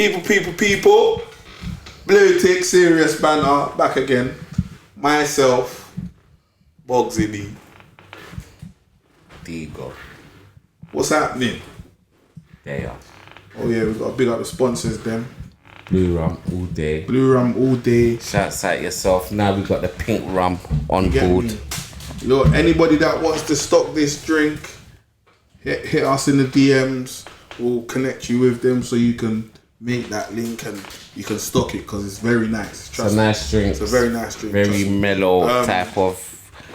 People. Blue Tick, Serious Banter, back again. Myself, Bogsy B. Digo. What's happening? They are. Oh yeah, we've got to big up the sponsors then. Blue rum all day. Blue Rum all day. Shouts out yourself. Now we got the pink rum on Get board. me? Look, anybody that wants to stock this drink, hit us in the DMs. We'll connect you with them so you can make that link and you can stock it because it's very nice. It's a nice drink. It's a very nice drink. Very mellow type of.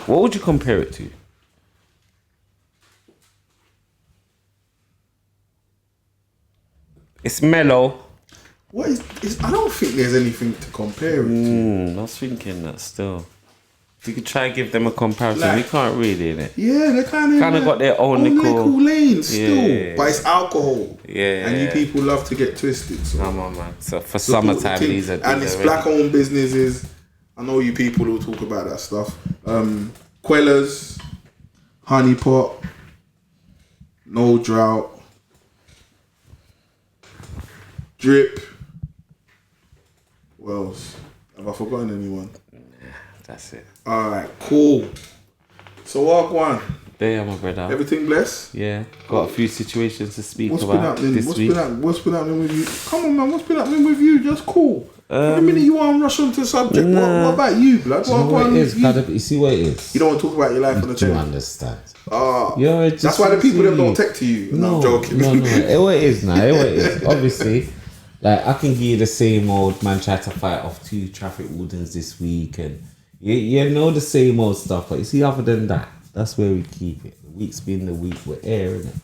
What would you compare it to? It's mellow. What is I don't think there's anything to compare it to. I was thinking that still. If you could try and give them a comparison, Like- we can't really, innit? Yeah, they kind of got their own little- lane still, Yeah. but it's alcohol. Yeah. And you people love to get twisted. So Come on, man. So for support the summertime, thing. these are and it's black-owned businesses. I know you people will talk about that stuff. Quellas, Honey Pot, No Drought, Drip. What else? Have I forgotten anyone? That's it. Alright, cool. So walk one. There, my brother. Everything blessed? Yeah. Got a few situations to speak What's been about happening? this week. What's been happening with you? Come on, man. What's been happening with you? Just cool. Every minute you want to rush onto the subject. Nah. What about you, blood? You know what it is? you? You see what it is? You don't want to talk about your life on the Do you channel. understand? That's why the people them don't take to you. No, I'm joking. No. What it is now. What it is. Obviously, like I can give you the same old man try to fight off 2 traffic wardens this week, and you know the same old stuff. But you see, other than that, that's where we keep it. The week's been the week we're airing it.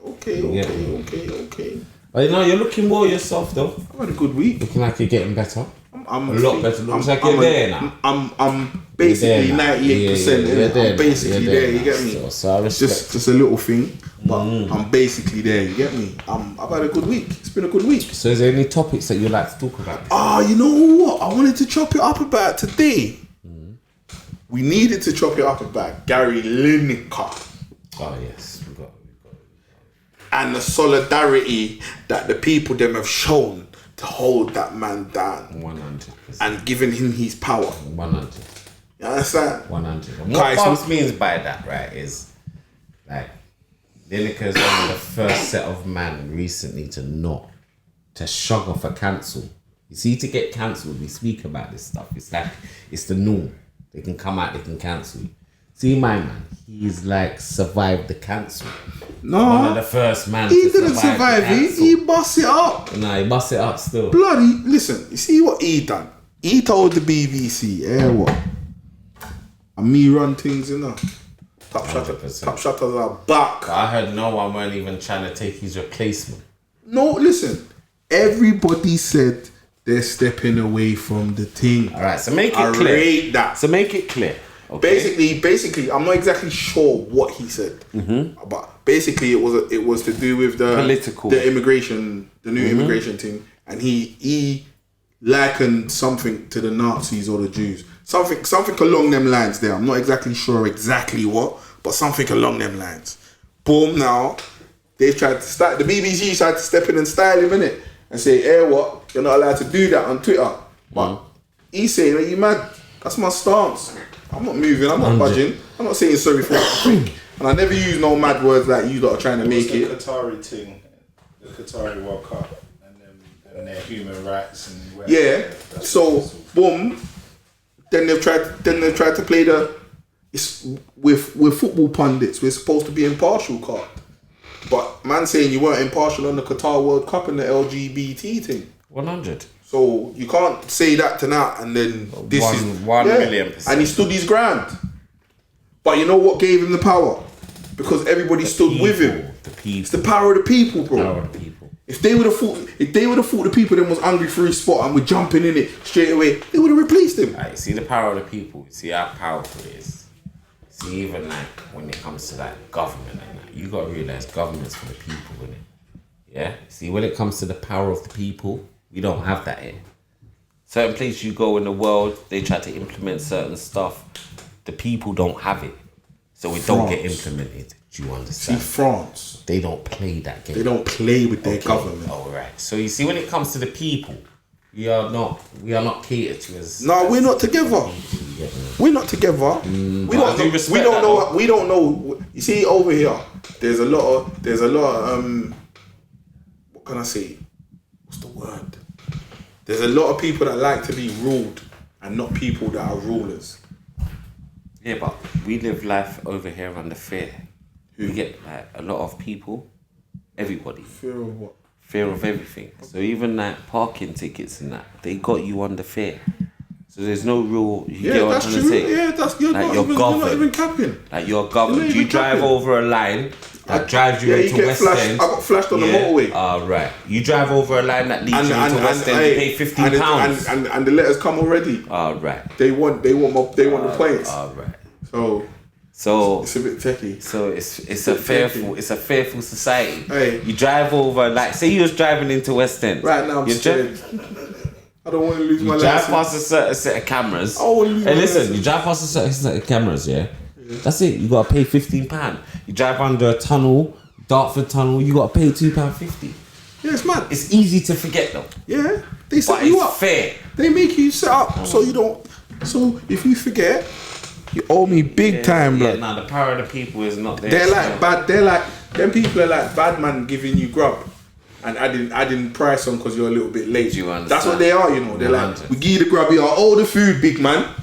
Okay. But you know, you're looking more yourself though. I've had a good week. Looking like you're getting better. I'm a lot better. Looks like you're there now. I'm basically 98%. I'm basically there. You get me? So I respect. Just a little thing, but I'm basically there. You get me? I've had a good week. It's been a good week. So is there any topics that you'd like to talk about? You know what? I wanted to chop it up about today. We needed to chop it up about Gary Lineker. Oh yes, we got. And the solidarity that the people them have shown to hold that man down 100%. and giving him his power. 100. You understand? 100. And Guys, what Bumps means by that, right, is like Lineker's one of the first set of man recently to shrug off a cancel. You see, to get cancelled, we speak about this stuff. It's like it's the norm. They can come out, they can cancel you. See, my man, he's like survived the cancel. No, one of the first man. He didn't survive it. He bust it up. Nah, he bust it up still. Bloody listen. You see what he done? He told the BBC, what? And me run things, you know. Top 100%. Top shutters are back. But I heard no one weren't even trying to take his replacement. No, listen. Everybody said they're stepping away from the thing. All right, so make it I clear. rate that. So make it clear. Okay. Basically, I'm not exactly sure what he said, but basically, it was to do with the political, the immigration, the new immigration thing, and he likened something to the Nazis or the Jews, something along them lines. There, I'm not exactly sure exactly what, but something along them lines. Boom! Now they tried to start. The BBC tried to step in and style him in it and say, what? You're not allowed to do that on Twitter." But he's saying, "Are you mad? That's my stance. I'm not moving. I'm not budging. I'm not saying sorry for what I think." And I never use no mad words like you lot are trying to make it. The Qatari thing, the Qatari World Cup, and their human rights and whatever. Yeah. So boom. Then they've tried to play with football pundits. We're supposed to be impartial card, but man saying you weren't impartial on the Qatar World Cup and the LGBT thing. 100. So you can't say that tonight and then this is 1,000,000%. And he stood his ground. But you know what gave him the power? Because everybody stood with him. The people. It's the power of the people, bro. Power of the people. If they would have thought the people then was hungry for his spot and were jumping in it straight away, they would have replaced him. Right, see the power of the people. See how powerful it is. See, even like when it comes to like government and that, you gotta realize government's for the people, innit? Yeah. See, when it comes to the power of the people, we don't have that here. Certain places you go in the world, they try to implement certain stuff. The people don't have it, so it don't get implemented. Do you See, understand? France, They don't play that game. they don't play with their Okay. government. All right. So you see, when it comes to the people, we are not catered to as. No, we're not together. Yeah. We're not together. I do respect we don't that, know. though. We don't know. You see, over here, there's a lot of. What can I say? What's the word? There's a lot of people that like to be ruled, and not people that are rulers. Yeah, but we live life over here under fear. We get like a lot of people, everybody, Fear of what? fear of everything. So even like parking tickets and that, they got you under fear. So there's no rule. You get what that's I'm true. trying to say? Yeah, that's you're, Like not, you're even, you're not governed. even capping. Like you're governed. You're not You even drive capping. over a line that drives you you into get West flashed. End. I got flashed on the motorway. Right. You drive over a line that leads you into West End. You pay £15. And the letters come already. Right. They want the points. Right. So So it's a bit techie. So it's a fearful society. Hey. You drive over, like say you was driving into West End. Right now I'm you scared. I don't want to lose my drive license. past a certain set of cameras. I wanna lose Hey, my listen, license. you drive past a certain set of cameras, yeah. That's it. You gotta pay £15. You drive under a tunnel, Dartford Tunnel. You gotta pay £2.50. Yeah, it's mad. It's easy to forget though. Yeah, they set But you it's up. fair. They make you set up so you don't. So if you forget, you owe me big time, blood. Nah, the power of the people is not there. They're like bad. They're like them people are like bad man giving you grub and adding price on because you're a little bit late. Do you understand? That's what they are, you know. They're like, 100. we give you the grub, you are all the food, big man.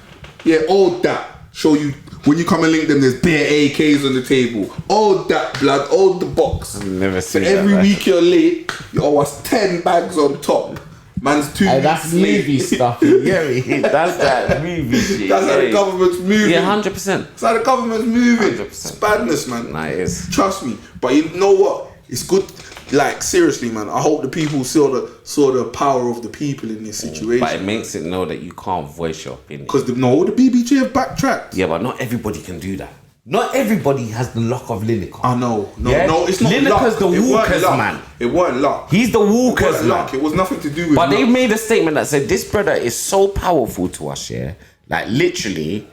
Yeah, all that. Show you when you come and link them. There's bare AKs on the table. All that blood, all the box. I've never So seen that. every man. week you're late, you owe us 10 bags on top. Man's 2 Hey, weeks that's late. movie stuff. Yeah, that's that movie shit. That's how the government's moving. Yeah, 100%. That's how the government's moving. 100%. It's badness, man. Nah, it is. Trust me. But you know what? It's good. Like seriously, man. I hope the people saw the power of the people in this situation. But it makes it know that you can't voice your opinion. Because the BBG have backtracked. Yeah, but not everybody can do that. Not everybody has the luck of Lineker. I know. No, Yeah? no, it's not Lineker's luck. the It weren't Walker's luck. man. It weren't luck. He's the It Walker's weren't man. luck. It was nothing to do with But luck. they made a statement that said this brother is so powerful to us, yeah. Like literally,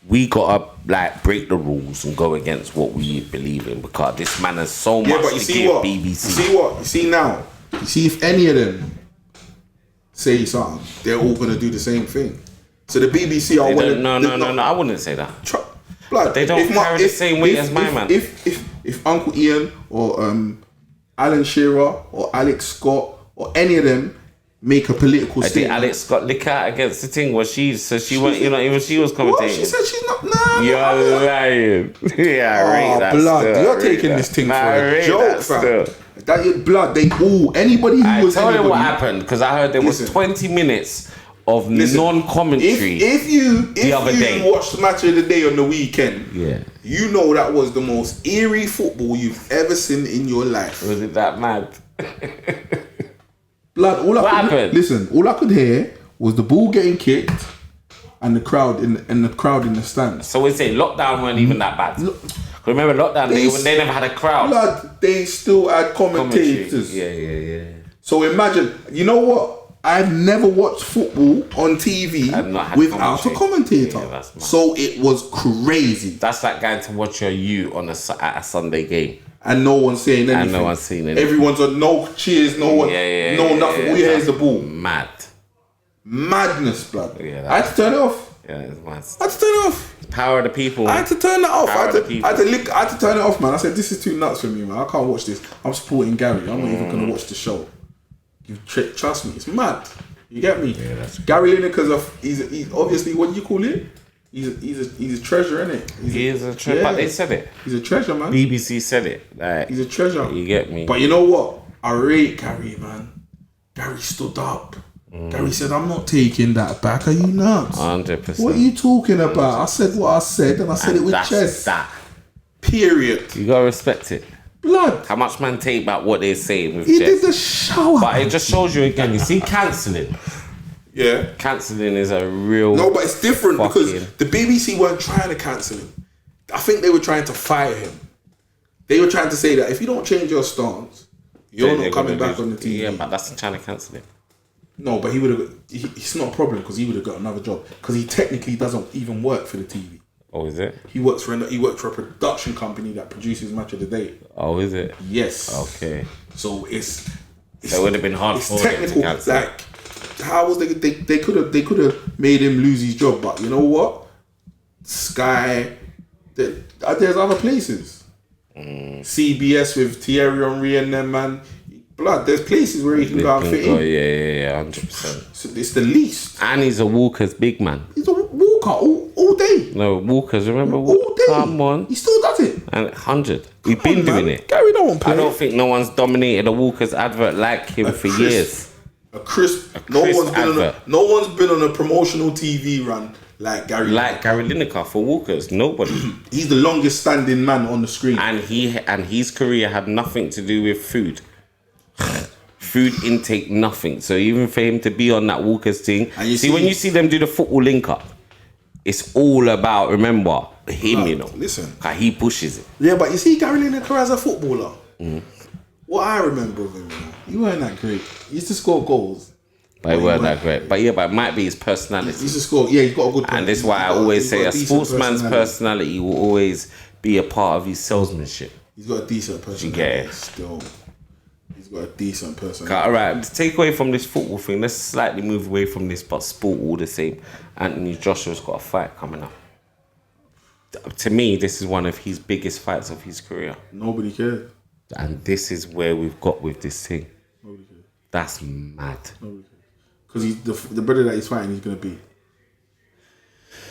we gotta like break the rules and go against what we believe in because this man has so much Yeah, but you to see give what? BBC. You see what? You see now? You see if any of them say something, they're all gonna do the same thing. So the BBC are They winning. don't- no, I wouldn't say that. Blood. They don't If carry the same weight as my man. If Uncle Ian or Alan Shearer or Alex Scott or any of them make a political Did statement, Alex Scott lick out against the thing? Was she? So she went. You know, even she was commentating. what? She said she's not. Nah. You're lying. Yeah, I rate that. blood. Still. You're I rate taking that. this thing Nah, for I a rate joke, that fam. still. That your blood. They all anybody who I was tell you anybody. what happened because I heard there was Listen. 20 minutes of Listen, non-commentary. If you other day. watched the match of the day on the weekend, Yeah. you know that was the most eerie football you've ever seen in your life. Was it that mad? Blood. All What I could, happened? Listen, all I could hear was the ball getting kicked and the crowd in the stands. So we say lockdown weren't even that bad. Remember lockdown? They never had a crowd. Blood. They still had commentators. Yeah. So imagine. You know what? I've never watched football on TV And not had without a commentary. commentator. Yeah, that's mad. So it was crazy, That's like going to watch your U on at a Sunday game. and no one's saying anything. no one's saying anything. Everyone's on no cheers, no one, no nothing. All you hear is the ball. Mad. Madness, blood. Yeah, I had to turn it off. Yeah, it's mad. I had to turn it off. Power of the people. I had to turn it off. Power of the people. I had to turn it off, man. I said, this is too nuts for me, man. I can't watch this. I'm supporting Gary. I'm not even going to watch the show. Trust me, it's mad. You get me? Yeah, that's Gary Lineker's he's obviously, what do you call it? He's a treasure, isn't it? He is a treasure. But they said it. He's a treasure, man. BBC said it. Like, He's a treasure. you get me? But you know what? I rate Gary, man. Gary stood up. Gary said, I'm not taking that back. Are you nuts? 100%. What are you talking about? I said what I said, and I said it with that's chest. that. Period. You gotta respect it. Blood. How much man take back what they're saying with He chest? did the shower. But it just shows you again. You see, cancelling. Yeah. Cancelling is a real. No, but it's different because fucking- the BBC weren't trying to cancel him. I think they were trying to fire him. They were trying to say that if you don't change your stance, you're they're not coming gonna back on the TV. Yeah, but that's trying to cancel him. No, but he would have. It's not a problem because he would have got another job because he technically doesn't even work for the TV. Oh, is it? He works for a production company that produces Match of the Day. Oh, is it? Yes. Okay. So it's So it would have been hard it's for them to technical. cancel. Like, how was they could have made him lose his job, but you know what? Sky, there's other places. CBS with Thierry Henry and them, man. Blood, there's places where he can go and fit in. Yeah, 100%. So it's the least. And he's a Walker's big man. He's a Walker all day. No, Walker's, remember? All day. Come on. He still does it. And 100. We've been doing it. Gary don't play. I don't think no one's dominated a Walker's advert like him for years. A crisp advert. No one's been on a promotional TV run like Gary. Like Gary Lineker for Walker's. Nobody. He's the longest standing man on the screen. And his career had nothing to do with food. Food intake, nothing. So even for him to be on that Walker's thing, and you see when you see them do the football link up, it's all about, remember, him, you know. Listen. He pushes it. Yeah, but you see Gary Lineker as a footballer. What I remember of him, he weren't that great. He used to score goals. But he weren't that great. But yeah, but it might be his personality. He used to score. Yeah, he's got a good. And that's why I always say a sportsman's personality will always be a part of his salesmanship. He's got a decent personality. You get it? Still. He's got a decent personality. All right, take away from this football thing. Let's slightly move away from this, but sport all the same. Anthony Joshua's got a fight coming up. To me, this is one of his biggest fights of his career. Nobody cares. And this is where we've got with this thing. Nobody cares. That's mad. Nobody cares. Because he's the brother that he's fighting, he's gonna beat.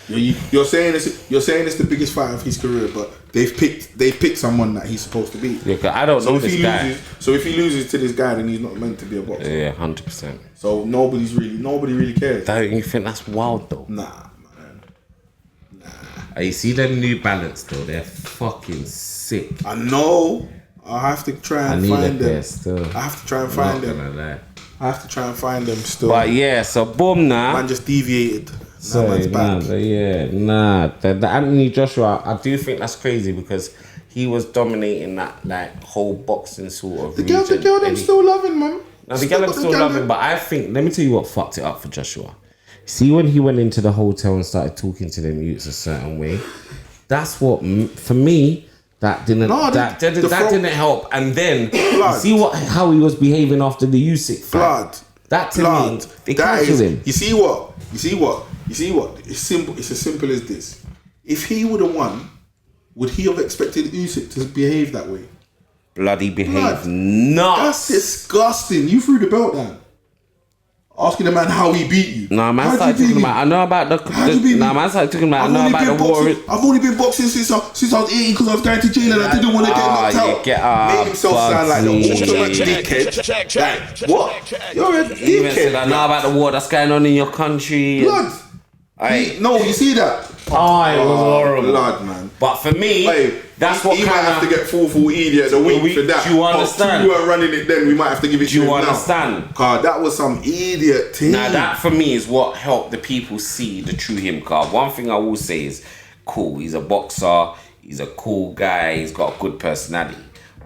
You're saying it's the biggest fight of his career, but they've picked someone that he's supposed to beat. Yeah, 'cause I don't know this guy. So if he loses to this guy, then he's not meant to be a boxer. Yeah, 100%. So nobody really cares. Don't you think that's wild though? Nah, man. You see them New Balance though? They're fucking sick. I know. I have to try and find them. Still. I have to try and find them. I have to try and find them still. But yeah, so boom now. Man just deviated. So man's back. The Anthony Joshua, I do think that's crazy because he was dominating that like whole boxing sort of The region. girl them still loving, man. Now the girl I'm still loving, but I think, let me tell you what fucked it up for Joshua. See, when he went into the hotel and started talking to them youths a certain way, that's what for me. That didn't didn't help. And then you see how he was behaving after the Usyk fight. That to me, they cancelled him. You see what? It's simple. It's as simple as this. If he would have won, would he have expected Usyk to behave that way? Bloody behave nuts. That's disgusting. You threw the belt down. Asking the man how he beat you. Nah, man started talking about. I know about the. Man started talking about. I know about the war. I've only been boxing since I was 18 because I was going to jail and I didn't want to get knocked out. Made himself sound like the ultimate dickhead. Like, what? You're a dickhead. I know about the war that's going on in your country. Blood. No, you see that? Oh, it was horrible. Blood, man. But for me, that's what he kind might have to get full idiot of the week for that. Do you understand? If you weren't running it then, we might have to give it to you now. Do you understand? Cause that was some idiot thing. Now that for me is what helped the people see the true him. Cause one thing I will say is, cool, he's a boxer, he's a cool guy, he's got a good personality.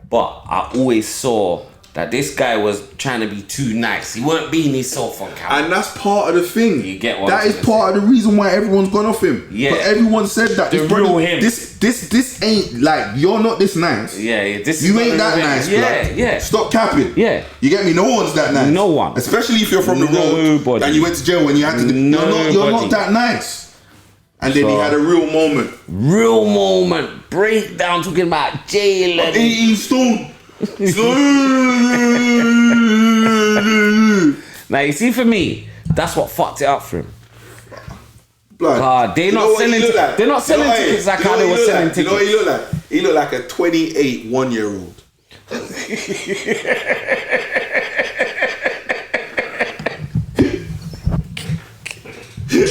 But I always saw that this guy was trying to be too nice. He weren't being himself on camera. And that's part of the thing. You get what that is part of the reason why everyone's gone off him. Yeah. But everyone said that. The real him. This ain't like, you're not this nice. Yeah, this you ain't that nice, blood. Yeah. Stop capping. Yeah. You get me? No one's that nice. No one. Especially if you're from the road and you went to jail when you had to you're not that nice. And then he had a real moment. Breakdown talking about jail and 18 stone. Now you see, for me, that's what fucked it up for him. Blood. They're not selling tickets like how they were selling tickets. You know what he looked like? He looked like a 28 1-year-old.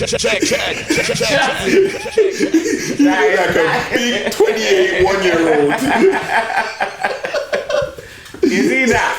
Check. He looked like a big 28 1-year-old. You see that?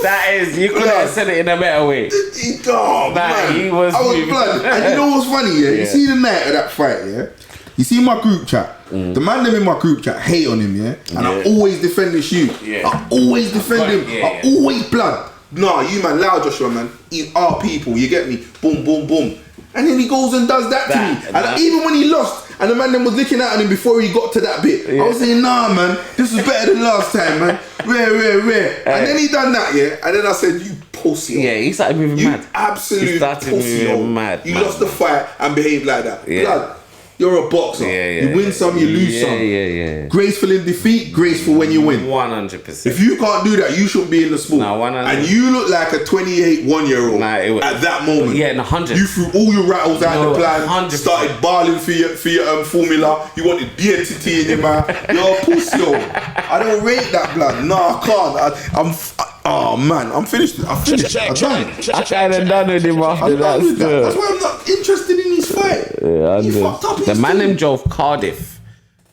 That is, you couldn't have said it in a better way. Man. He was. I was blood. And you know what's funny, yeah? You see the night of that fight, yeah? You see my group chat. The man them in my group chat hate on him, yeah? And I always defend this shoot. Yeah. I always defend him. I always blood. Nah, you man, loud Joshua, man. He's our people, you get me? Boom, boom, boom. And then he goes and does that to me. And even when he lost, and the man then was looking at him before he got to that bit. I was saying, nah, man, this was better than last time, man. Rare. And then he done that, yeah. And then I said, you pussy. Yeah, he started moving You mad. absolute He started pussy. moving mad. You lost the fight and behaved like that. Yeah. Blood, you're a boxer. You win some, you lose some. Yeah. Graceful in defeat, graceful when you win. 100%. If you can't do that, you shouldn't be in the sport. Nah, 100%. And you look like a 28 1-year-old Nah, at that moment. Yeah, 100. You threw all your rattles out the plan, 100%. started barling for your formula. You wanted BNTT in your mouth. You're a pussy, yo. I don't rate that, blood. No, I can't. Oh man, I'm finished. I'm finished. I'm done. I kind of done with him after that. That's why I'm not interested in his fight. Yeah, he fucked up. The man him drove Cardiff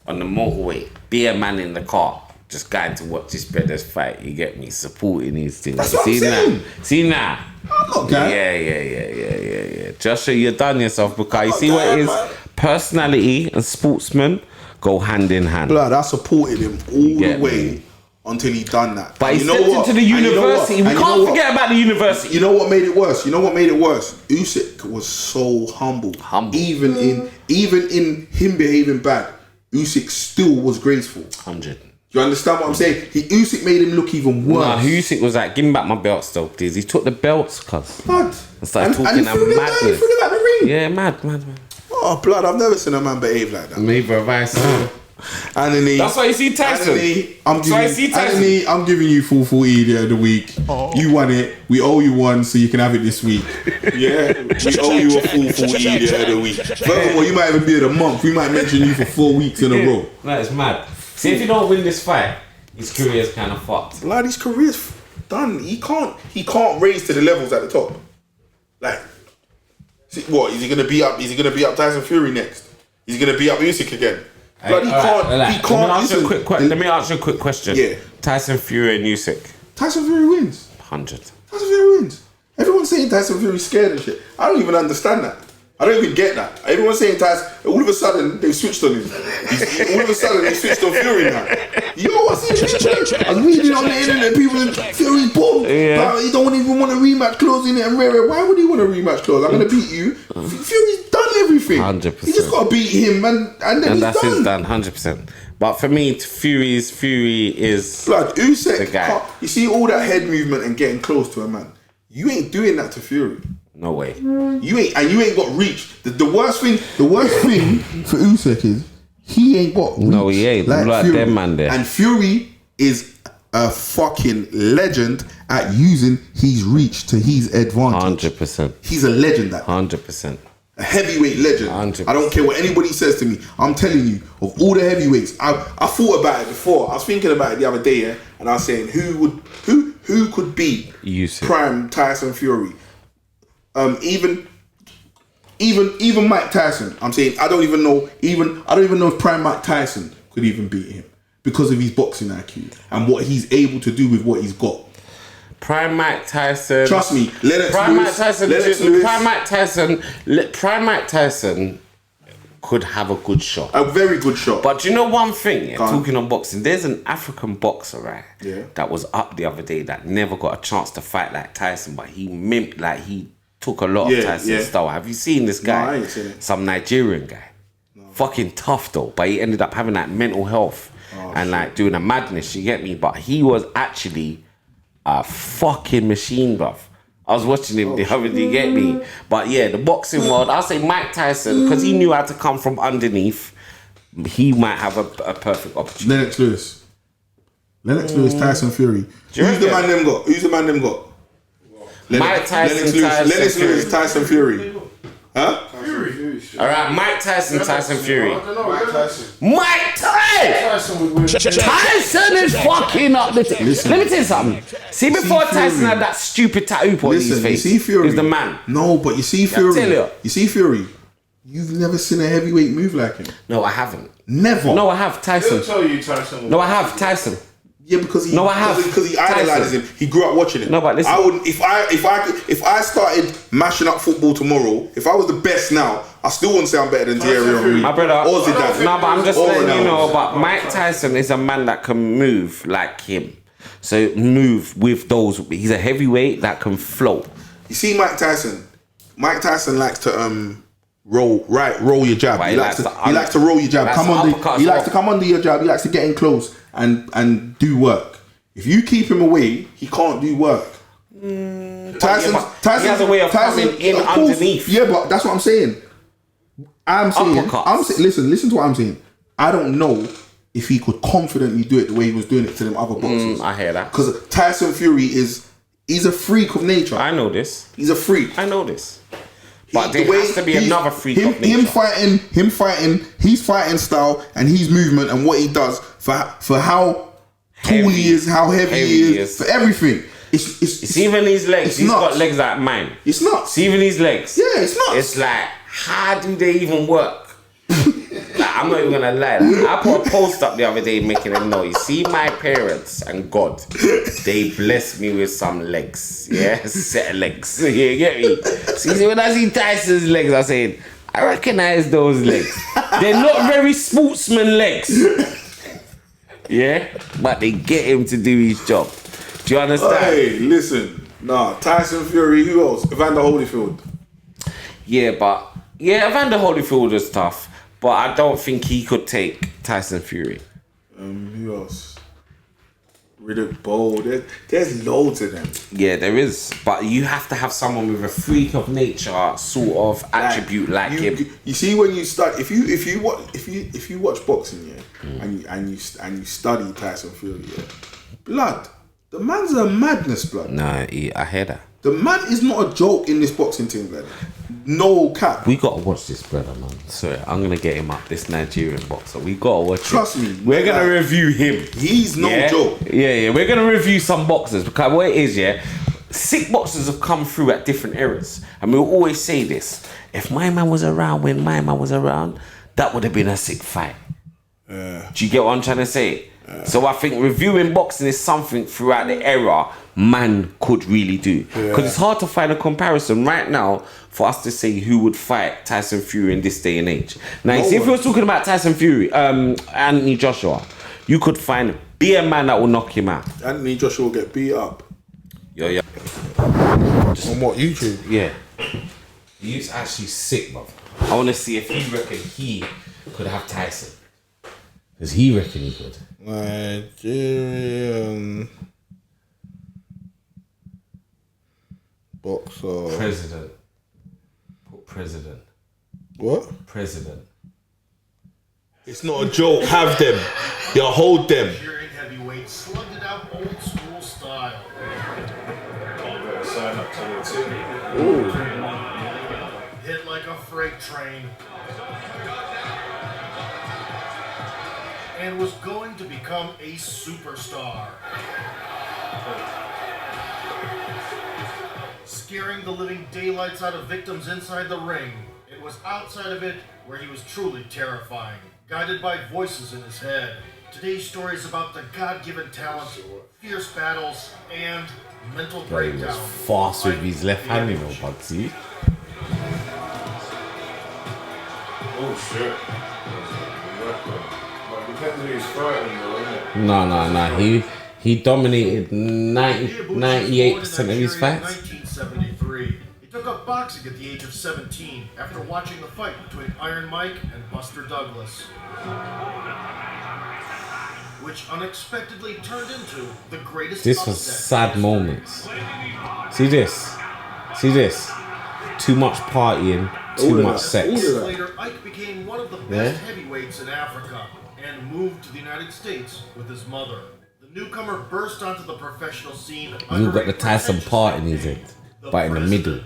on the motorway. Be a man in the car, just going to watch his brother's fight. You get me? Supporting his thing. That's what I'm saying. See now. I'm not guy. Yeah. Joshua, you done yourself because you see what guy, it is. man. Personality and sportsman go hand in hand. Blood, I supported him all the way until he done that. But and he stepped into the university. We can't forget about the university. You know what made it worse? Usyk was so humble. Even in him behaving bad, Usyk still was graceful. 100. You understand what I'm saying? Usyk made him look even worse. Nah, Usyk was like, give me back my belts though, please. He took the belts, cuz. Blood. And started talking he threw them madness. out the ring. Yeah, mad. Oh, blood, I've never seen a man behave like that. Neither have I. Anthony, That's why you see Tyson. Anthony, I'm giving you full 40 idiot of the week. You won it. We owe you one, so you can have it this week. Yeah, we owe you a full 40 idiot of the week. Furthermore, you might even be of the month. We might mention you for 4 weeks in a row. That is mad. See, if you don't win this fight, his career is kind of fucked. Blood, his career's done. He can't raise to the levels at the top. Like, see, what is he gonna be up? Is he gonna be up Tyson Fury next? Is he gonna be up Usyk again? But he can't. Let me ask you a quick question. Yeah. Tyson Fury and Usyk. Tyson Fury wins. 100. Tyson Fury wins. Everyone's saying Tyson Fury's scared and shit. I don't even understand that. I don't even get that. Everyone's saying Tyson. All of a sudden they switched on him. All of a sudden they switched on Fury now. Yo, what's he? I was reading on the internet, people in Fury ball. Yeah. He don't even want a rematch clause in it. And why would he want a rematch clause? I'm gonna beat you. Fury's done everything. 100%. He just gotta beat him, and then that's he's his done. 100%. But for me, Fury is blood. Usyk, the guy. You see all that head movement and getting close to a man. You ain't doing that to Fury. No way. You ain't got reach. The worst thing for Usyk is he ain't got reach. No, he ain't. Like Fury. them man there. And Fury is a fucking legend at using his reach to his advantage. 100%. He's a legend at 100%. a heavyweight legend. 100%. I don't care what anybody says to me. I'm telling you, of all the heavyweights, I thought about it before. I was thinking about it the other day, and I was saying who could beat Usyk. prime Tyson Fury. Even Mike Tyson. I'm saying I don't even know if prime Mike Tyson could even beat him because of his boxing IQ and what he's able to do with what he's got. Prime Mike Tyson. Trust me, Prime Mike Tyson could have a good shot. A very good shot. But you know one thing, talking on boxing, there's an African boxer, right? Yeah. That was up the other day that never got a chance to fight like Tyson, but he took a lot of Tyson's style. Have you seen this guy? No, I ain't seen it. Some Nigerian guy. No. Fucking tough though, but he ended up having like mental health and like doing a madness, you get me? But he was actually a fucking machine, bruv. I was watching him the other day, you get me? But yeah, the boxing world, I'll say Mike Tyson, because he knew how to come from underneath, he might have a perfect opportunity. Lennox Lewis, Tyson Fury. Who's the man them got? Mike Tyson, Lennox Lewis, Tyson Fury. Huh? Fury. Alright, Mike Tyson, Tyson Fury. Mike Tyson. Mike Tyson! Tyson is fucking up the Let me tell you something. See, before Tyson had that stupid tattoo on his face, you see Fury. He's the man. No, but you see Fury. tell you. You see Fury. You've never seen a heavyweight move like him. No, I haven't. Never. No, I have Tyson. He'll tell you Tyson. No, I have Tyson. Yeah, because he. No, I have. Because he idolizes him. He grew up watching him. No, but listen. I wouldn't. If I started mashing up football tomorrow, if I was the best now, I still wouldn't say I'm better than Thierry Henry. My brother. Or Zidane. No, but I'm just Or letting you know. Ronaldo. But Mike Tyson is a man that can move like him. So move with those. He's a heavyweight that can float. You see, Mike Tyson. Mike Tyson likes to roll your jab. Right, He likes to roll your jab. He likes to come under your jab. He likes to get in close and do work. If you keep him away, he can't do work. Tyson he has a way of coming in underneath. Yeah, but that's what I'm saying. Listen to what I'm saying. I don't know if he could confidently do it the way he was doing it to them other boxers. I hear that. Because Tyson Fury he's a freak of nature. I know this. He's a freak. I know this. But there has to be another freak of nature. Him fighting, his fighting style and his movement and what he does for how tall he is, how heavy he is, for everything. It's even his legs. He's nuts. got legs like mine. It's nuts. It's even his legs. Yeah, it's nuts. It's like, how do they even work? Like, I'm not even gonna lie. Like, I put a post up the other day making them know. You see, my parents and God, they blessed me with some legs. Yeah, set of legs. You get me? See, when I see Tyson's legs, I say, I recognize those legs. They're not very sportsman legs. Yeah, but they get him to do his job. Do you understand? Hey, listen. Nah, Tyson Fury. Who else? Evander Holyfield. Yeah, Evander Holyfield is tough, but I don't think he could take Tyson Fury. Who else? Riddick Bowe. There's loads of them. Yeah, there is, but you have to have someone with a freak of nature sort of attribute like him. You see, when you start, if you watch boxing, yeah, and you study Tyson Fury, yeah, blood. The man's a madness, blood. Nah, I hear that. The man is not a joke in this boxing team, blood. No cap. We gotta watch this brother, man. Sorry, I'm gonna get him up. This Nigerian boxer, we gotta watch. Trust me, we're gonna review him. He's no joke. Yeah. We're gonna review some boxers because what it is, yeah, sick boxers have come through at different eras, and we'll always say this: if my man was around when my man was around, that would have been a sick fight. Do you get what I'm trying to say? So I think reviewing boxing is something throughout the era man could really do. Because it's hard to find a comparison right now for us to say who would fight Tyson Fury in this day and age. Now, you see, if we were talking about Tyson Fury, Anthony Joshua, you could be a man that will knock him out. Anthony Joshua will get beat up. Yeah. On what, YouTube? Yeah. He's actually sick, bro. I want to see if he reckon he could have Tyson. Because he reckon he could. Nigerian boxer. President. Put president. What? President. It's not a joke. Have them. You hold them. Nigerian heavyweight slugged it out old school style. Sign up to the team. Ooh. Hit like a freight train. And was going to become a superstar. Scaring the living daylights out of victims inside the ring. It was outside of it where he was truly terrifying, guided by voices in his head. Today's story is about the God-given talent, fierce battles, and mental He breakdown. was fast with his left hand, you know, but see? Oh shit. But depends who he's fighting though, isn't it? No. He dominated 98% of his fights. 1973. He took up boxing at the age of 17 after watching the fight between Iron Mike and Buster Douglas, which unexpectedly turned into the greatest. This was upset sad in moments. See this? Too much partying, too much sex. history. Later, Ike became one of the best heavyweights in Africa and moved to the United States with his mother. The newcomer burst onto the professional scene. You got the Tyson part in his head, but in the middle,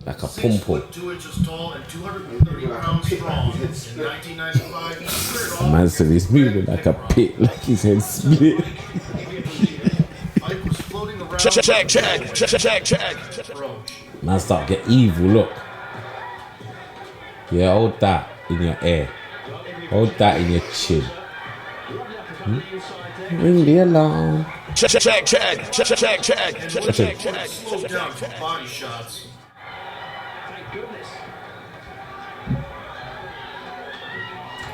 like a pom pom. 2 inches tall and 230 pounds strong. In 1995, he squared off. Man said he's moving like a pit, like his head split. Ike was floating around. Check. Approach. Man start get evil, look. Yeah, hold that in your ear. Hold that in your chin. Ring the alarm. Check. Slowed down for body shots.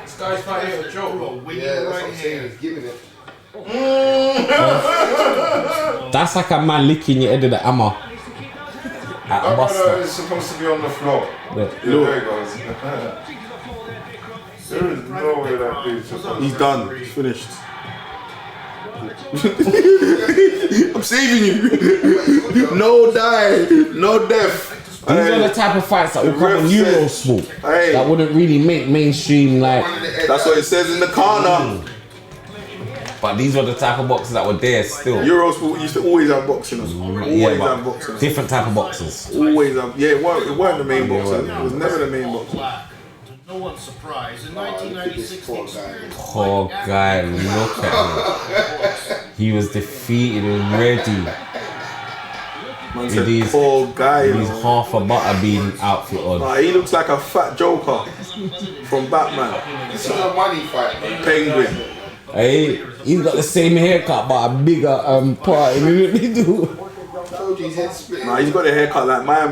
This guy's fighting a joke. A winning right hand. Giving it. That's like a man licking your head with a hammer. at a That bus brother stop. is supposed to be on the floor. Look. Yeah, there he goes. There is no way that dude's supposed to He's done. He's finished. I'm saving you. No die. No death. These are the type of fights that will come on Eurosport. Hey. That wouldn't really make mainstream like. That's what it says in the corner. But these were the type of boxers that were there still. Eurosport used to always have boxing on. Always Yeah, have but boxing on. different type of boxers. Always have. Yeah, it weren't the main boxer. It was never the main boxer. Black. To no one's surprise, in 1996, the experience Poor guy, look at him. He was defeated already. Man It said, is. poor guy. He's half a butterbean outfit on. Nah, he looks like a fat Joker from Batman. This is a money fight, man. Penguin. Hey, he's got the same haircut but a bigger part in the middle. Told you his head split. Nah, he's got a haircut like my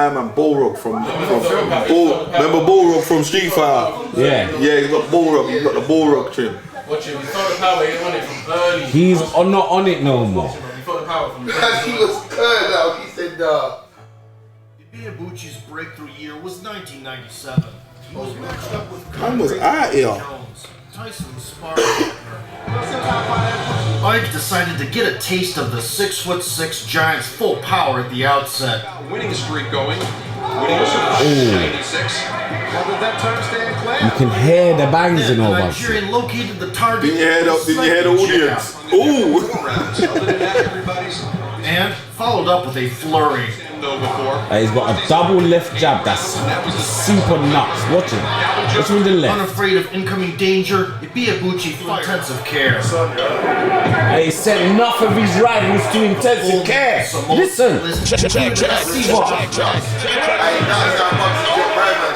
man Bullrog from remember Bullrog from Street Fighter? Yeah. Yeah, he's got Bullrog. He's got the Bullrog trim. Watch him, he felt the power, he on it from early. He's not on it no more. He felt the power from He was good though. He said, Ibuchi's breakthrough year was 1997. He was matched up with Man was out here. Jones, Tyson's sparring partner. Ike decided to get a taste of the 6'6" giant's full power at the outset. Winning streak going. Winning streak 96. How did that term stand, Clay? You can hear the bangs Then in the all boxing. Nigerian located the target. Did you hear the audience? Ooh! Other than that, everybody's And followed up with a flurry. though before. He's got a double left jab that's super nuts. Watch him. Watch him with the left. Unafraid of incoming danger, Ibuchi for intensive care. He sent enough of his rivals to intensive care. Listen.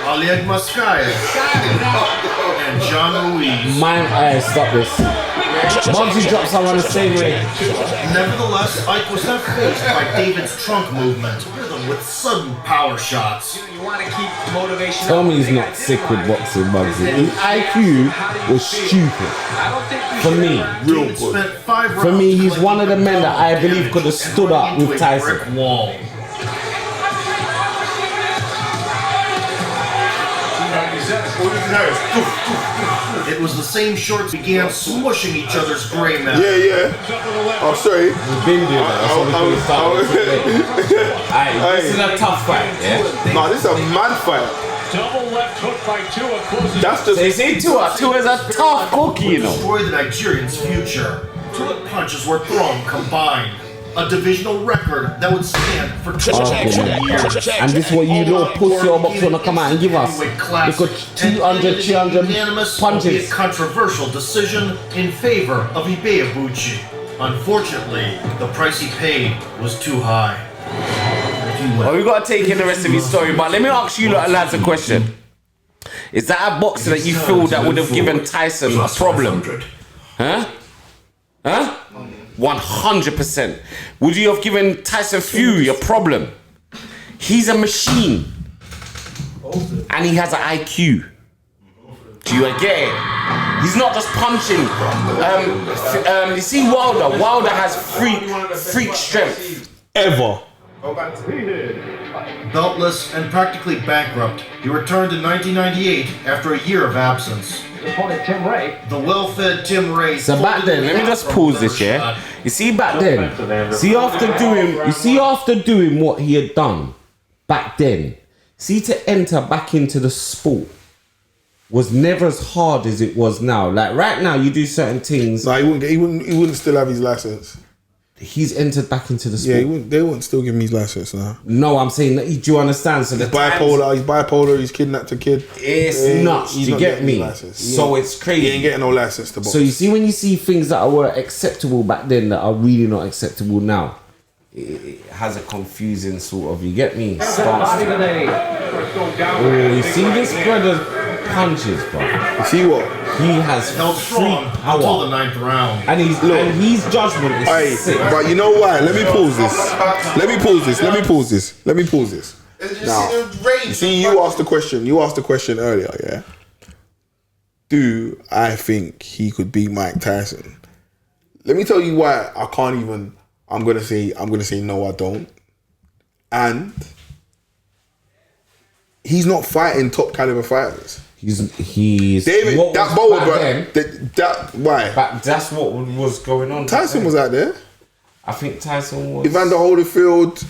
Oleg Maskaya and John Ruiz. Stop this. Bugsy dropped someone the same way. Nevertheless, Ike was not faced by David's trunk movement, rhythm with sudden power shots. You want to keep motivation. Tell me he's not sick with boxing, Bugsy. His IQ was stupid. For me. Real David good. spent 5 rounds For me, he's collecting one of the men that I damage believe could have and stood up running with into a Tyson. brick wall. It was the same shorts began smushing each other's gray matter. Yeah. Oh, sorry. Been there, that's what we Alright, this is a tough fight, yeah? Nah, this is a mad fight. Double left hook by Tua closes. That's just. They say Tua is a tough cookie, you know. Destroy the Nigerian's future. 2 punches were thrown combined. A divisional record that would stand for 22 years. And this is what you little pussy or box wanna come out and give us. Because 200, 300 unanimous, punches. albeit controversial decision in favor of Ibuchi. Unfortunately, the price he paid was too high. Well, we gotta take in the rest of his story, but let me ask you lads a question. Is that a boxer that you feel that would have given Tyson a problem? Huh? 100%. Would you have given Tyson Fury a problem? He's a machine. And he has an IQ. Do you get it? He's not just punching. You see Wilder. Wilder has freak strength. Ever. Beltless and practically bankrupt, he returned in 1998 after a year of absence. Opponent Tim Ray. The well-fed Tim Ray. So back then, let me just pause this, yeah? You see back then, after doing what he had done back then, to enter back into the sport was never as hard as it was now. Like right now, you do certain things. Nah, he wouldn't still have his license. He's entered back into the sport. Yeah, they wouldn't still give him his license now. No, I'm saying that. Do you understand? So He's bipolar. He's kidnapped a kid. It's nuts. He's Do you not get getting me? his license. So it's crazy. He ain't getting no license to box. So you see, when you see things that were acceptable back then that are really not acceptable now, it has a confusing sort of, you get me, stance. Oh, you see this brother punches, bro. You see what? He has Held free strong until the power, 9th round. and his judgment is Hey, sick. but you know why? Let me pause this. Now, you see, you asked the question earlier, yeah? Do I think he could beat Mike Tyson? Let me tell you why I can't even. I'm gonna say no, I don't. And he's not fighting top caliber fighters. He's David, what that was bowler, back bro. then, Why? but that's what was going on. Tyson was out there. I think Tyson was. Evander Holyfield,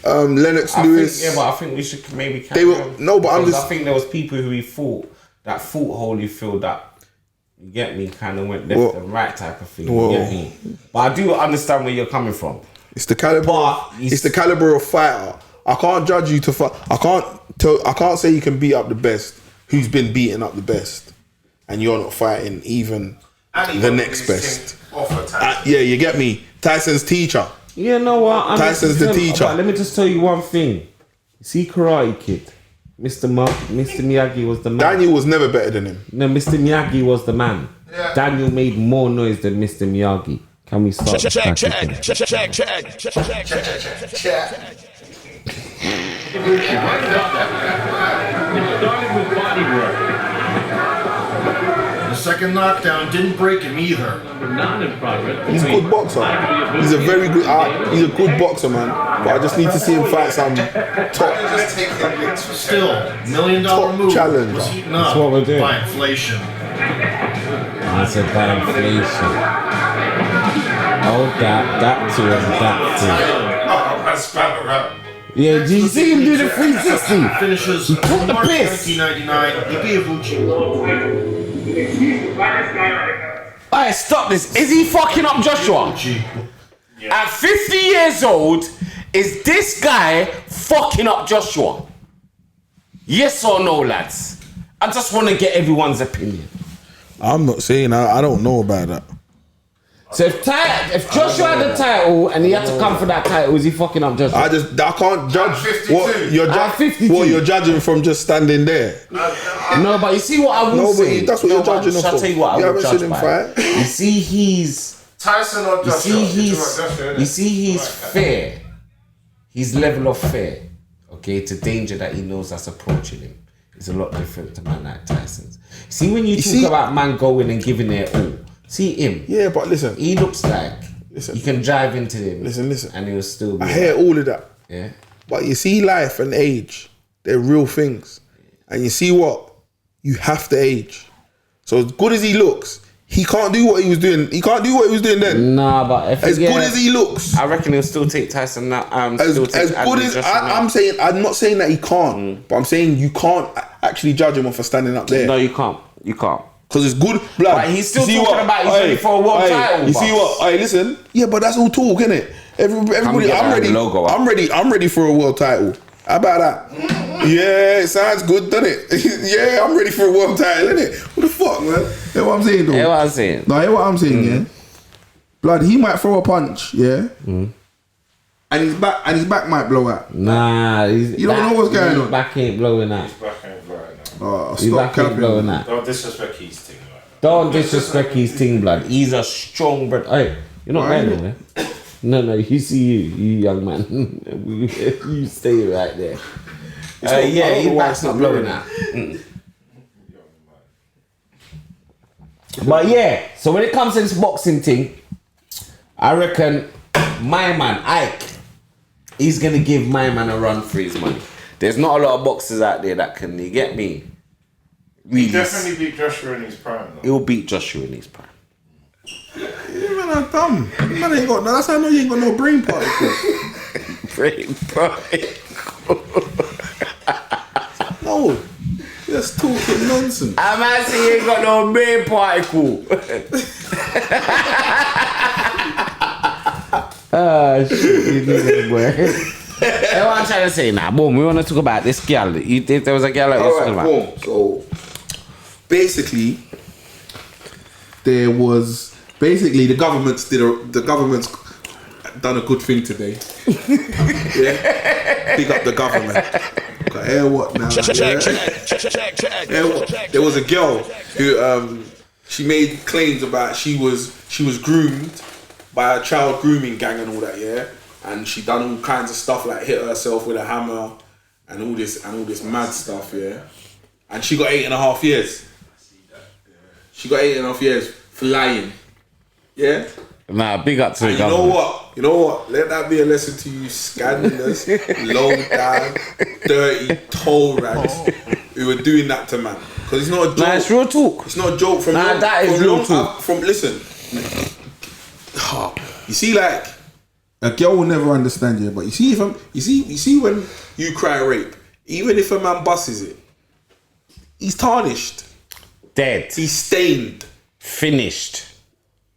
Lennox Lewis. But I think we should maybe carry They were on. no, but I'm Because just. I think there was people who he fought Holyfield that. You get me? Kind of went left and right type of thing. You get me? But I do understand where you're coming from. It's the caliber. It's the caliber of fighter. I can't judge you to fight. I can't say you can beat up the best who's been beating up the best, and you're not fighting even the next best. Yeah, you get me. Tyson's teacher. You know what? Tyson's the teacher. But let me just tell you one thing. You see, Karate Kid. Mr. Miyagi was the man. Daniel was never better than him. No, Mr. Miyagi was the man. Yeah. Daniel made more noise than Mr. Miyagi. Can we start? Check. It started with body work. The second knockdown didn't break him either. Number 9 in progress. He's a good boxer. He's a very good. He's a good boxer, man. But I just need to see him fight some top. Still, $1 million move challenger. was eaten up what we're doing. by inflation. I said by inflation. Oh, that too, and that too. Yeah, did you see him do the 360? Finishes He took the March piss. 1999. Alright, stop this. Is he fucking up Joshua? At 50 years old, is this guy fucking up Joshua? Yes or no, lads? I just want to get everyone's opinion. I'm not saying. I don't know about that. So if Joshua had the title and he had to come for that title, is he fucking up Joshua? I can't judge 52. what you're At 52. what you're judging from just standing there. No, but you see what I will No, but say. that's what you're but judging him shall I for. tell you what You I will haven't judge seen him by? fight. You see he's Tyson or Joshua? you see he's fair. His level of fair, okay, to danger that he knows that's approaching him is a lot different to man like Tyson's. See when you talk about man going and giving their all, see him. Yeah, but listen. He looks like Listen. you can drive into him. Listen. And he'll still be I hear all of that. yeah. But you see, life and age, they're real things. And you see what? You have to age. So as good as he looks, he can't do what he was doing. He can't do what he was doing then. Nah, but if As good as he looks. I reckon he'll still take Tyson now. As good as I'm saying, I'm not saying that he can't, but I'm saying you can't actually judge him off for standing up there. No, you can't. You can't. Because it's good blood. But he's still You see talking what? about he's ready for a world title. You see what? Hey, listen. Yeah, but that's all talk, innit? Everybody, get I'm that ready. logo up. I'm ready for a world title. How about that? Yeah, it sounds good, doesn't it? Yeah, I'm ready for a world title, innit? What the fuck, man? Hear what I'm saying, though? Hear what I'm saying? No, hear what I'm saying, yeah? Blood, he might throw a punch, yeah? And his back might blow out. Nah, You don't know what's going his on. back ain't blowing out. Oh, His stop back ain't capping. blowing out. Don't disrespect his thing. Don't disrespect his team, blood. He's a strong brother. Hey, you're not right there. No, you see you young man. You stay right there. I Yeah, don't his know why back's it's not not blowing blowing. out. But yeah, so when it comes to this boxing thing, I reckon my man Ike, he's gonna give my man a run for his money. There's not a lot of boxers out there that can, you get me? Really, He definitely beat Joshua in his prime, though. he'll beat Joshua in his prime. You man are dumb. You man ain't got no, that's how I know you ain't got no brain particles. Brain No. Just talking nonsense. I might say you ain't got no brain particle. Shit, you boy. That's what I'm trying to say now. Boom, we want to talk about this girl. There was a girl that was talking about. Boom. So basically, the government's done a good thing today. Yeah, big up the government. But hear what now? Hear what? There was a girl who she made claims about she was groomed by a child grooming gang and all that, yeah. And she done all kinds of stuff like hit herself with a hammer and all this mad stuff, yeah. And she got 8.5 years. She got 8.5 years for lying, yeah. Nah, big up to the And you know government. what? You know what? Let that be a lesson to you scandalous, low down, dirty toe rags who were doing that to man. Because it's not a joke. Nah, it's real talk. It's not a joke from Nah, that is real talk. Listen, you see, like a girl will never understand you, but you see when you cry rape, even if a man busses it, he's tarnished, Dead. he's stained. Finished.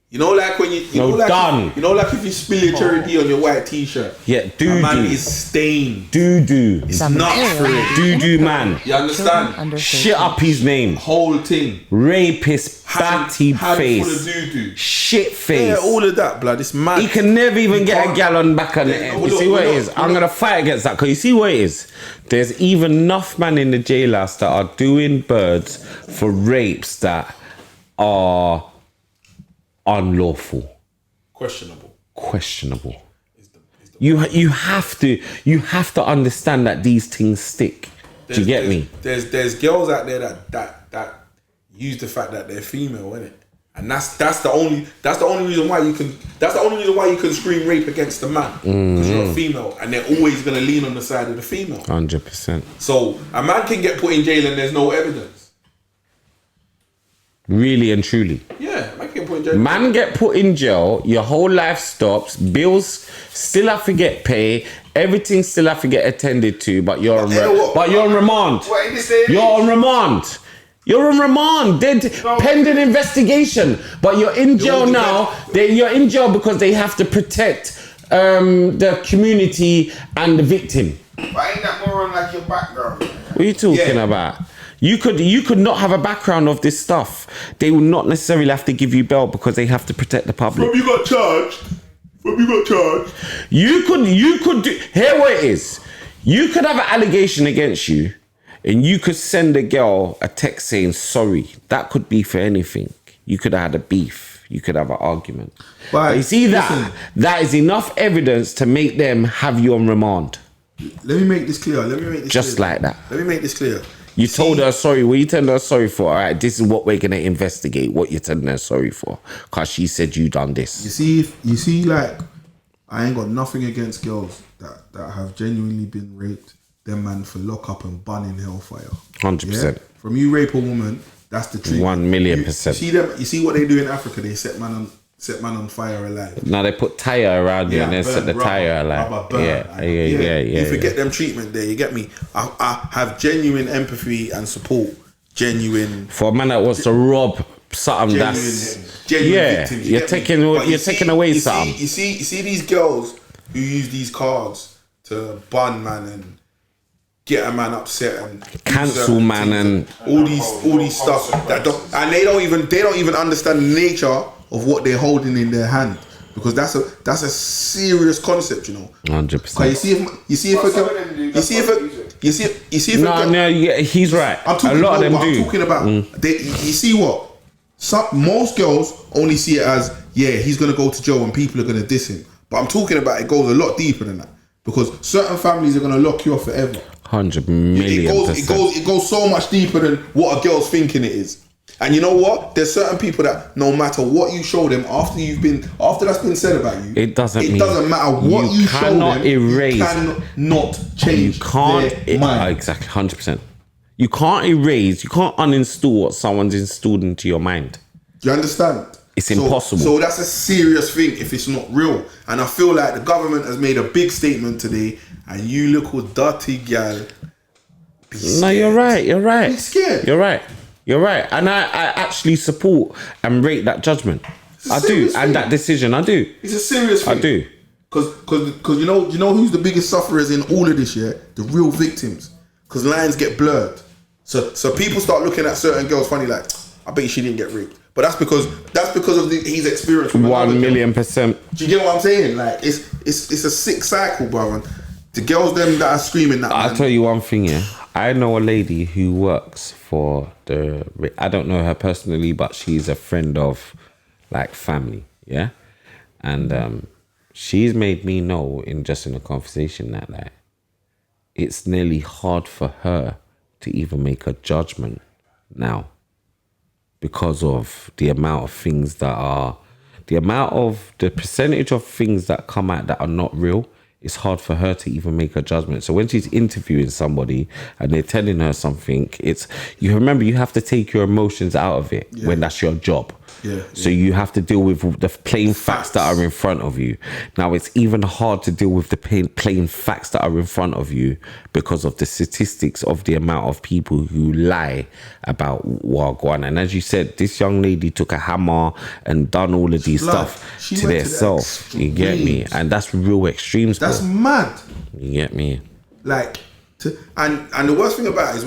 You know, like when you No, know, like done. you know, like if you spill your cherry D on your white t-shirt, Yeah, a man doo-doo. is stained. Doo-doo. It's not free. Doo-doo man. You understand? Under Shit up his name. Whole thing. Rapist, batty Hand full of face. doo-doo. Shit face. Yeah, all of that, blood. It's mad. He can never even You get a can't- gal on back on Yeah, it. no, You see look, what it look, is? I'm look. gonna fight against that because you see what it is. There's even enough man in the jailhouse that are doing birds for rapes that are unlawful, questionable. You have to understand that these things stick. Do you get me? There's girls out there that use the fact that they're female, innit? And that's the only reason why you can scream rape against a man because you're a female, and they're always gonna lean on the side of the female. 100%. So a man can get put in jail and there's no evidence. Really and truly. Yeah, man can get put in jail. Man get put in jail, your whole life stops, bills still have to get paid, everything still have to get attended to, but you're on remand. What, in this day and You're age? on remand. You're on remand. Pending investigation. But you're in jail now. You're in jail because they have to protect the community and the victim. But ain't that more on like your background? What are you talking Yeah. about? You could not have a background of this stuff. They will not necessarily have to give you bail because they have to protect the public. You got charged. You could do. Here what it is. You could have an allegation against you, and you could send a girl a text saying sorry. That could be for anything. You could have had a beef. You could have an argument. But you see that is enough evidence to make them have you on remand. Let me make this clear. Just like that. Let me make this clear. You told her sorry. What you telling her sorry for? All right, this is what we're gonna investigate. What you telling her sorry for? Cause she said you done this. You see, like, I ain't got nothing against girls that have genuinely been raped. Them man for lock up and bun in hellfire. 100%. From you rape a woman, that's the treatment. 1,000,000%. You see them. You see what they do in Africa? They set man on fire alive. Now they put tire around you and then burn, set the rubber, tire alive. rubber burn. Yeah. You forget them treatment there. You get me? I have genuine empathy and support. Genuine. For a man that wants to rob something, that's genuine victims. You You're get me? taking But you taking see- away you something. You see these girls who use these cards to bun man and get a man upset and Cancel certain man things and all these stuff that don't, and they don't even understand the nature of what they're holding in their hand, because that's a serious concept, you know. 100%. Cause you see if a girl, No, yeah, he's right. I'm talking, A lot of them do. I'm talking about you see what most girls only see it as, yeah, he's gonna go to jail and people are gonna diss him. But I'm talking about it goes a lot deeper than that, because certain families are gonna lock you up forever. 100,000,000%. It goes so much deeper than what a girl's thinking it is. And you know what? There's certain people that no matter what you show them after that's been said about you, It doesn't matter what you show cannot them. erase. You cannot change. You can't their mind. exactly 100%. You can't erase. You can't uninstall what someone's installed into your mind. Do you understand? It's impossible. So that's a serious thing if it's not real. And I feel like the government has made a big statement today, and you little dirty gal. No, you're right. Be scared. You're right. And I actually support and rate that judgment. I do. serious And thing. that decision, I do. It's a serious thing. I do. Because you know who's the biggest sufferers in all of this, yeah? The real victims. Because lines get blurred. So people start looking at certain girls funny, like, I bet she didn't get raped. But that's because of his experience. with another girl. 1,000,000%. Do you get what I'm saying? Like, it's a sick cycle, brother. The girls them that are screaming that. I'll man, tell you one thing, yeah. I know a lady who works for I don't know her personally, but she's a friend of, like, family, yeah? And she's made me know in a conversation that, like, it's nearly hard for her to even make a judgment now because of the amount of things that the percentage of things that come out that are not real, it's hard for her to even make a judgment. So when she's interviewing somebody and they're telling her something, you remember you have to take your emotions out of it when that's your job. Yeah. So you have to deal with the plain facts that are in front of you. Now it's even hard to deal with the plain facts that are in front of you because of the statistics of the amount of people who lie about Wagwan. And as you said, this young lady took a hammer and done all of these stuff to themselves. You get me? And that's real extremes. That's bro. mad. You get me? Like, and the worst thing about it is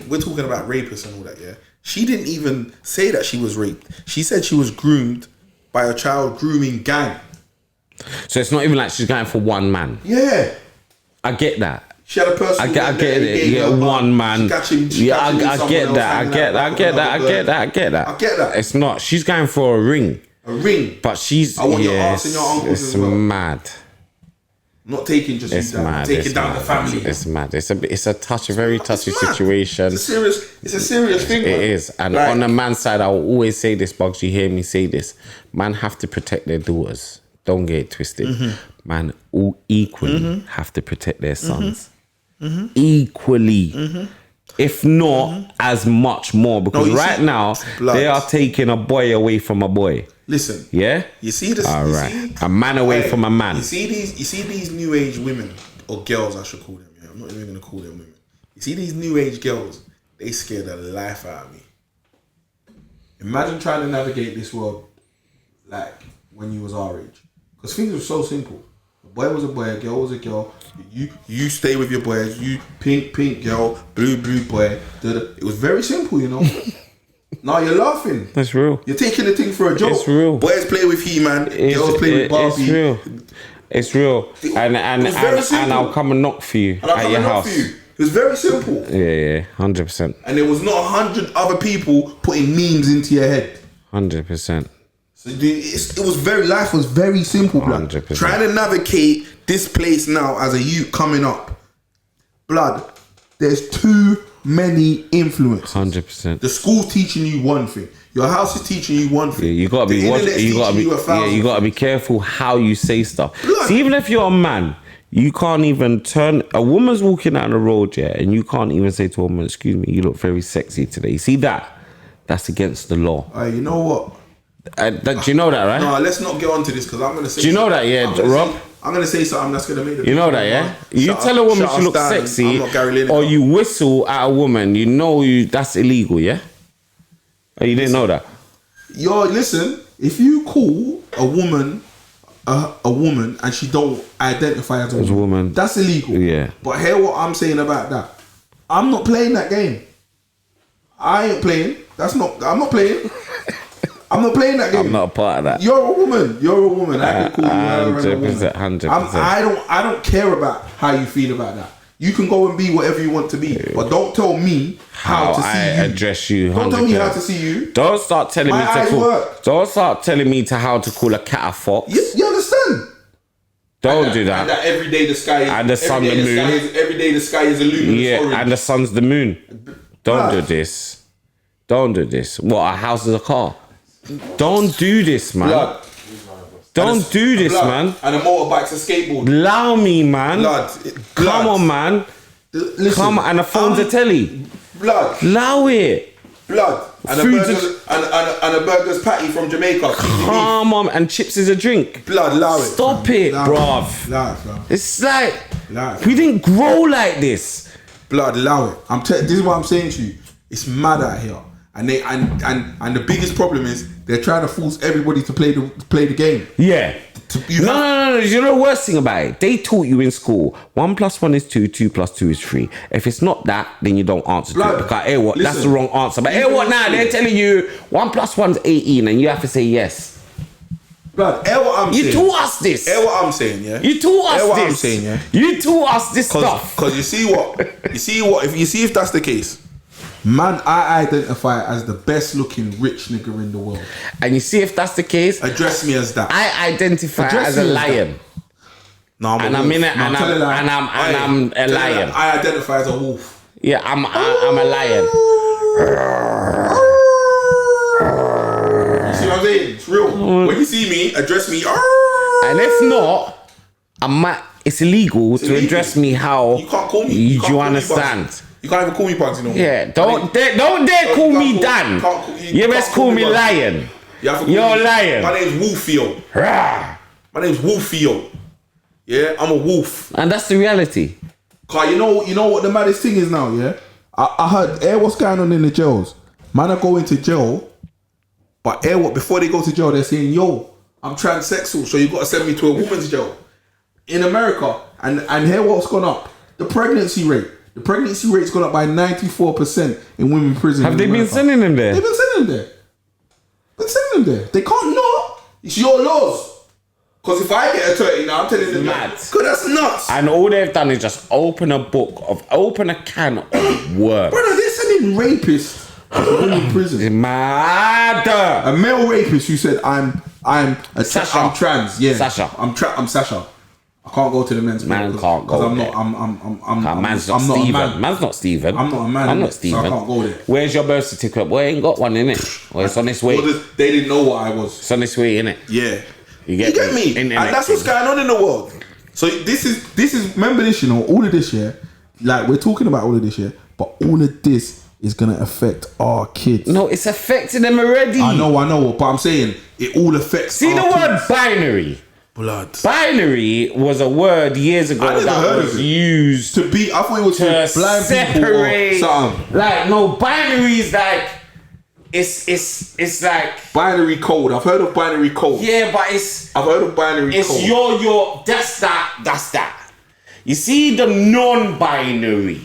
we're talking about rapists and all that, yeah? She didn't even say that she was raped. She said she was groomed by a child grooming gang. So it's not even like she's going for one man. Yeah. I get that. She had a person. I get it. Yeah, one man. I get that. It's not. She's going for a ring. A ring. But she's. I want your aunts and your uncles it's as well. Mad. I'm not taking just it's you down. Mad. Taking it's down mad. the family. It's mad. It's a very touchy situation. It's a serious thing. It is. And on the man's side, I will always say this, Bugs. You hear me say this. Man have to protect their daughters. Don't get it twisted. Man all equally have to protect their sons. Equally. If not as much more. Because now, they are taking a boy away from a boy. Listen. Yeah? You see this? All right. A man away from a man. You see these new age women, or girls I should call them. Yeah? I'm not even going to call them women. You see these new age girls, they scare the life out of me. Imagine trying to navigate this world like when you was our age. Because things were so simple. A boy was a boy, a girl was a girl. You stay with your boys. You pink girl, blue boy. It was very simple, you know. Now you're laughing. That's real. You're taking the thing for a joke. It's real. Boys play with He-Man. Girls play with Barbie. It's real. It's real. And I'll come and knock for you at your house. It was very simple. Yeah, 100%. And there was not 100 other people putting memes into your head. 100%. So life was very simple, blood. 100%. Trying to navigate this place now as a youth coming up, blood. There's too many influences. 100%. The school's teaching you one thing. Your house is teaching you one thing. Yeah, you gotta be watching. You gotta be careful how you say stuff. Blood. See, even if you're a man, you can't even turn. A woman's walking down the road, yeah, and you can't even say to a woman, "Excuse me, you look very sexy today." You see that? That's against the law. You know what? Do you know that, right? No, let's not get onto this because I'm gonna say. Do you know that, yeah, Rob? I'm gonna say something that's gonna make the. You know that, yeah? You tell a woman she looks sexy, I'm not Gary Lineker. or you whistle at a woman, you know that's illegal, yeah? Or you didn't know that? Listen, if you call a woman a woman and she don't identify as a woman, that's illegal. Yeah. But hear what I'm saying about that. I'm not playing that game. I ain't playing. I'm not playing. I'm not playing that game. I'm not a part of that. You're a woman. I can call you whatever. 100%. I don't care about how you feel about that. You can go and be whatever you want to be, but don't tell me how to see I you. address you. 100%. Don't tell me how to see you. Don't start telling My me to eyes call. work. Don't start telling me to how to call a cat a fox. You understand? Don't do that. And that every day the sky is, And the sun, the moon. Every day the sky is a luminous Yeah, orange. and the sun's the moon. Don't do this. Don't do this. What? A house is a car. Don't do this, man. Blood. Don't do this, man. And a motorbike's a skateboard. Allow me, man. Blood. Come on, man. Listen, Come on, and the phone's a telly. Blood. Allow it. Blood. And a burger's patty from Jamaica. Come on, and chips is a drink. Blood, allow it. Stop it, bruv. Allow it, bro. It's like Allow it. we didn't grow like this. Blood, allow it. This is what I'm saying to you. It's mad out here. And the biggest problem is they're trying to force everybody to play the game. Yeah. No. You know the worst thing about it? They taught you in school 1 + 1 is 2, 2 + 2 is 3. If it's not that, then you don't answer to it. Because that's the wrong answer. But now? They're telling you 1 + 1 is 18 and you have to say yes. Blood, what I'm saying. You taught us this. Hear what I'm saying, yeah? You taught us what this. I'm saying, yeah? You taught us this stuff. Because you see what? If that's the case, man, I identify as the best looking rich nigga in the world. And you see if that's the case, address me as that. I identify as a lion. No, I'm I'm a lion. I identify as a wolf. Yeah, I'm a lion. You see what I'm saying? It's real. When you see me, address me. And if not, it's illegal to illegal. address me how. You can't call me. You, can't do you call me understand? Bugsy. You can't even call me Bugsy no more. Yeah, don't dare call me Dan. You best call me Lion. You're Lion. My name's Wolfio. Rah. My name's Wolfio. Yeah, I'm a wolf. And that's the reality. Cause you know what the maddest thing is now, yeah? I heard, what's going on in the jails? Man are going to jail, but before they go to jail, they're saying, yo, I'm transsexual, so you gotta send me to a woman's jail. In America, and here what's gone up? The pregnancy rate. The pregnancy rate's gone up by 94% in women prison. Have they been sending them there? They've been sending them there. They can't not. It's your laws. Because if I get a 30 now, I'm telling them mad. Because that's nuts. And all they've done is just open a can of worms. Brother, they're sending rapists to women prison. It's mad. A male rapist who said, I'm Sasha. I'm trans. Yeah. Sasha. I'm Sasha. I can't go to the men's Man can't go I'm there. not. Man's not Steven. Man's not Steven. I'm not a man. I'm not So Steven. I can't go there. Where's your birth certificate? Well, I ain't got one, innit? Well, it's on its way. They didn't know what I was. It's on its way, innit? Yeah. You get me? And that's what's going on in the world. So this is remember this, all of this, yeah? Like, we're talking about all of this, yeah? But all of this is gonna affect our kids. No, it's affecting them already. I know, but I'm saying it all affects See our the word kids. binary? Blood. Binary was a word years ago I never that heard was of it. used To be, I thought it was to for blind separate. people or something. Like, no, binary is like, it's like, Binary code. I've heard of binary code. yeah, but I've heard of binary it's code. your, that's that. You see, the non-binary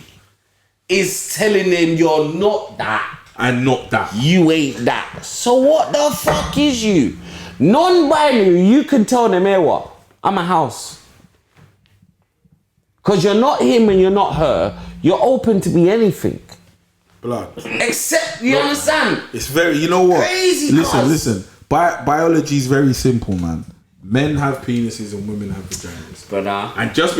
is telling them you're not that. And not that. You ain't that. So what the fuck is you? Non-binary, you can tell them, hey, what? I'm a house. Because you're not him and you're not her. You're open to be anything. Blood. Except, you understand? It's very, you know what? Crazy. Listen. Biology is very simple, man. Men have penises and women have vaginas. But And just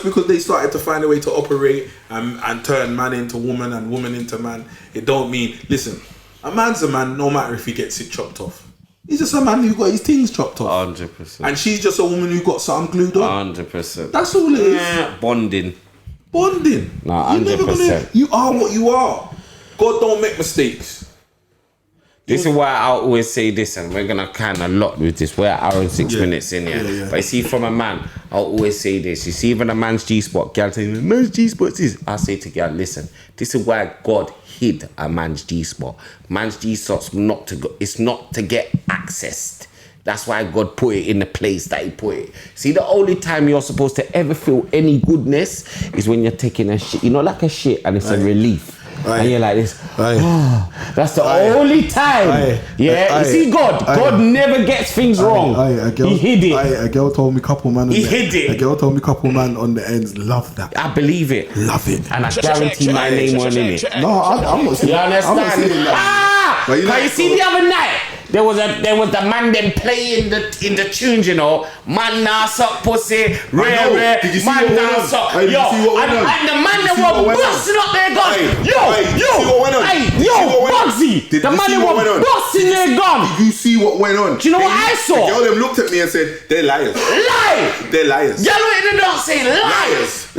because they started to find a way to operate and turn man into woman and woman into man, it don't mean, listen, a man's a man no matter if he gets it chopped off. He's just a man who got his things chopped off. 100%. And she's just a woman who got something glued on. 100%. That's all it is. Bonding. Bonding. Nah, You're never 100%. you are what you are. God don't make mistakes. This is why I always say this, and we're gonna kind of lot with this. We're an hour and 6 minutes in here. Yeah. But you see, from a man, I'll always say this. You see, even a man's G-spot, girl telling me, man's G-spot is. I say to girl, listen, this is why God hid a man's G-spot. Man's G-spot's not to go, it's not to get accessed. That's why God put it in the place that He put it. See, the only time you're supposed to ever feel any goodness is when you're taking a shit. You know, like a shit, and it's a relief. And you're like this. That's the only time. You see, God never gets things wrong. He hid it. A girl told me couple man. He hid it. A girl told me couple man on the ends. Love that. I believe it. Love it. And I guarantee my name wasn't in it. No, I'm not saying. You I'm not understand? saying that. But Can you see the other night? There was the man them playing in the tunes, you know. Man now suck pussy, rare, Did you see man what now went on? suck. Hey, did you Yo, see what went on? and the man Did you that see what was went on? busting up their guns. Hey, did you see what went on? Hey, Did you yo, see what went on? Bugsy. Did The you man see that what went on? was busting their gun. Did you see what went on? Do you know what I saw? The girl them looked at me and said, "They're liars. Lie. They're liars. Y'all in the dance saying liars.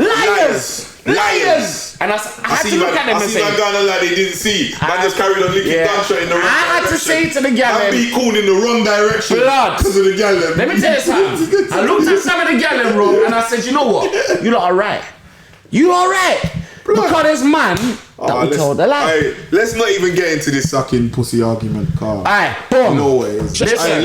And I had to look at them and say, I see my gun like they didn't see. Man just carried on licking gunshot in the wrong direction. I had to say to the gal, man be called in the wrong direction because of the gal. Let me tell you something. I looked at some of the gal wrong and I said, you know what? You lot are right. You all right. Because there's man that we told a lie. Hey, let's not even get into this sucking pussy argument, Carl. Alright, boom. No way. Listen,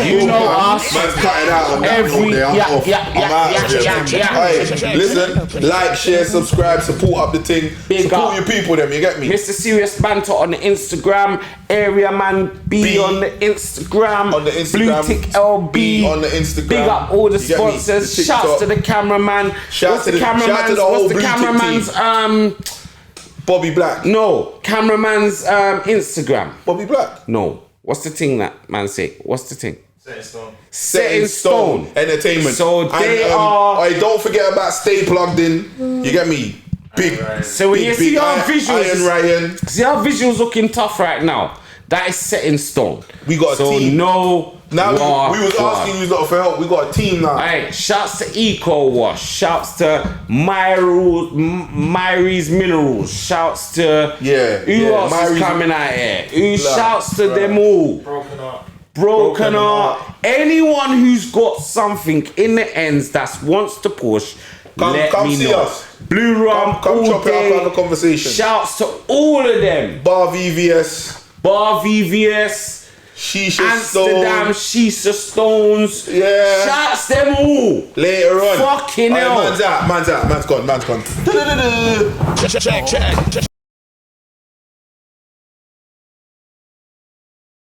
you know us. Man's cutting out on that Every- there. I'm off. I'm out. Yeah. Listen, like, share, subscribe, support up the thing. Big Support up. your people, them. You get me? Mr. Serious Banter on the Instagram, Area Man B on the Instagram, On the Instagram. Blue Tick LB on the Instagram. Big up all the You get me? sponsors. The Shouts TikTok. to the cameraman. Shout What's to the the- shout to cameraman's? the whole What's the Blue Tick cameraman's? Bobby Black. No, cameraman's Instagram. Bobby Black. No, what's the thing that man say? What's the thing? Set in Stone Entertainment. So they and, are. Hey, don't forget about Stay Plugged In. You get me? Big. So when you see our visuals, Iron Ryan. see our visuals looking tough right now. That is set in stone. We got a team. No. Now we was war. asking you lot for help. We got a team now. Hey, shouts to Eco Wash. Shouts to Myri's Minerals. Shouts to who else is coming out here? Shouts to them all. Broken Art. Anyone who's got something in the ends that wants to push, let me see know. us. Blue Rum, come all chop it day. up, have a conversation. Shouts to all of them. Bar VVS. Shisha Amsterdam, Shisha Stones. Yeah. Shouts them all. Later on. Fucking hell. Man's out. Man's gone. Check.